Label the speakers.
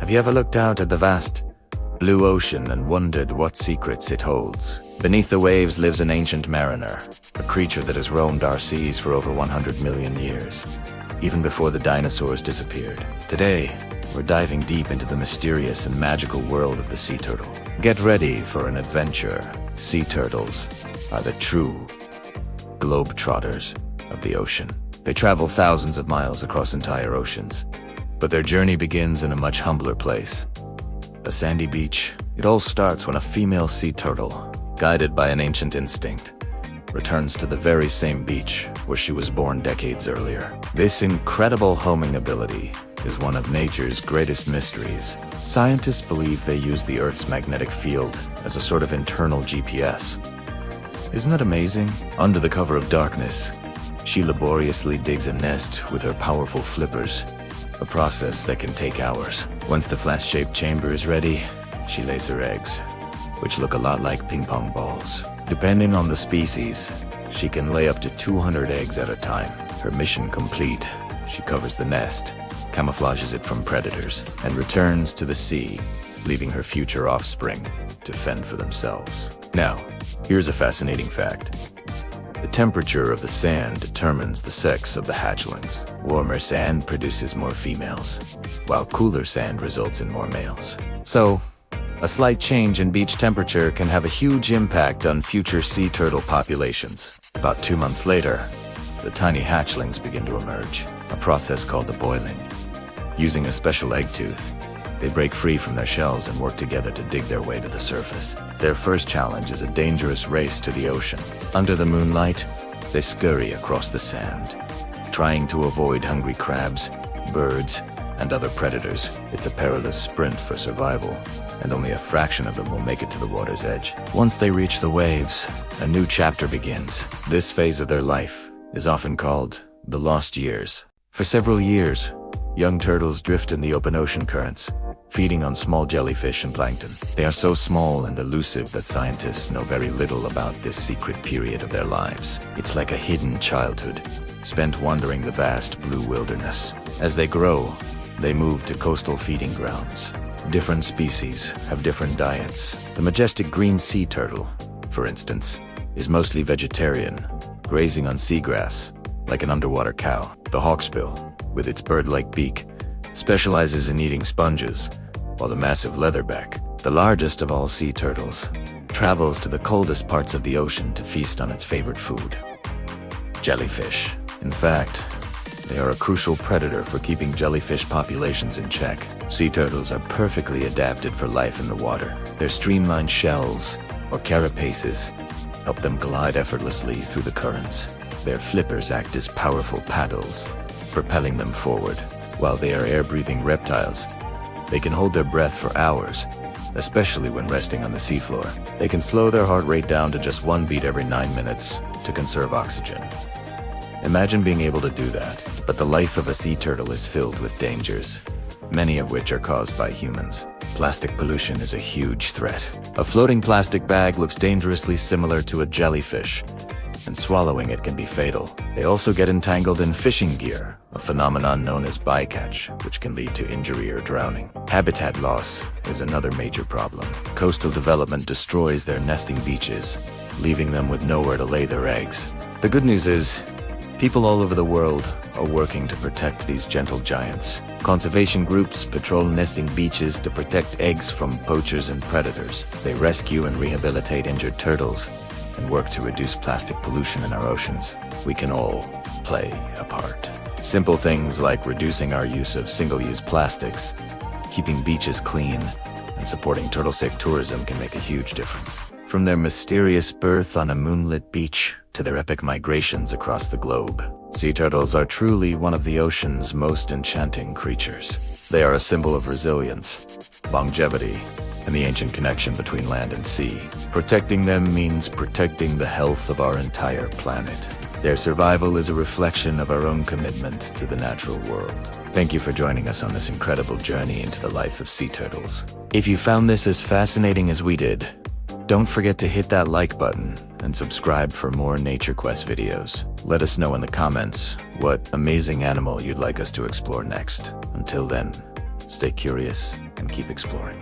Speaker 1: Have you ever looked out at the vast blue ocean and wondered what secrets it holds? Beneath the waves lives an ancient mariner, a creature that has roamed our seas for over 100 million years, even before the dinosaurs disappeared. Today, we're diving deep into the mysterious and magical world of the sea turtle. Get ready for an adventure. Sea turtles are the true globetrotters of the ocean. They travel thousands of miles across entire oceans, but their journey begins in a much humbler place, a sandy beach. It all starts when a female sea turtle, guided by an ancient instinct, returns to the very same beach where she was born decades earlier. This incredible homing ability is one of nature's greatest mysteries. Scientists believe they use the Earth's magnetic field as a sort of internal GPS. Isn't that amazing? Under the cover of darkness, she laboriously digs a nest with her powerful flippers, a process that can take hours. Once the flat-shaped chamber is ready, she lays her eggs, which look a lot like ping-pong balls. Depending on the species, she can lay up to 200 eggs at a time. Her mission complete, she covers the nest, camouflages it from predators, and returns to the sea, leaving her future offspring to fend for themselves. Now, here's a fascinating fact. The temperature of the sand determines the sex of the hatchlings. Warmer sand produces more females, while cooler sand results in more males. So, a slight change in beach temperature can have a huge impact on future sea turtle populations. About 2 months later, the tiny hatchlings begin to emerge, a process called the boiling. Using a special egg tooth, they break free from their shells and work together to dig their way to the surface. Their first challenge is a dangerous race to the ocean. Under the moonlight, they scurry across the sand, trying to avoid hungry crabs, birds, and other predators. It's a perilous sprint for survival, and only a fraction of them will make it to the water's edge. Once they reach the waves, a new chapter begins. This phase of their life is often called the lost years. For several years, young turtles drift in the open ocean currents, feeding on small jellyfish and plankton. They are so small and elusive that scientists know very little about this secret period of their lives. It's like a hidden childhood, spent wandering the vast blue wilderness. As they grow, they move to coastal feeding grounds. Different species have different diets. The majestic green sea turtle, for instance, is mostly vegetarian, grazing on seagrass, like an underwater cow. The hawksbill, with its bird-like beak, specializes in eating sponges, while the massive leatherback, the largest of all sea turtles, travels to the coldest parts of the ocean to feast on its favorite food, jellyfish. In fact, they are a crucial predator for keeping jellyfish populations in check. Sea turtles are perfectly adapted for life in the water. Their streamlined shells, or carapaces, help them glide effortlessly through the currents. Their flippers act as powerful paddles, propelling them forward. While they are air-breathing reptiles, they can hold their breath for hours, especially when resting on the seafloor. They can slow their heart rate down to just 1 beat every 9 minutes to conserve oxygen. Imagine being able to do that. But the life of a sea turtle is filled with dangers, many of which are caused by humans. Plastic pollution is a huge threat. A floating plastic bag looks dangerously similar to a jellyfish, and swallowing it can be fatal. They also get entangled in fishing gear, a phenomenon known as bycatch, which can lead to injury or drowning. Habitat loss is another major problem. Coastal development destroys their nesting beaches, leaving them with nowhere to lay their eggs. The good news is, people all over the world are working to protect these gentle giants. Conservation groups patrol nesting beaches to protect eggs from poachers and predators. They rescue and rehabilitate injured turtles and work to reduce plastic pollution in our oceans. We can all play a part. Simple things like reducing our use of single-use plastics, keeping beaches clean, and supporting turtle-safe tourism can make a huge difference. From their mysterious birth on a moonlit beach to their epic migrations across the globe, sea turtles are truly one of the ocean's most enchanting creatures. They are a symbol of resilience, longevity, and the ancient connection between land and sea. Protecting them means protecting the health of our entire planet. Their survival is a reflection of our own commitment to the natural world. Thank you for joining us on this incredible journey into the life of sea turtles. If you found this as fascinating as we did, don't forget to hit that like button and subscribe for more Nature Quest videos. Let us know in the comments what amazing animal you'd like us to explore next. Until then, stay curious and and keep exploring.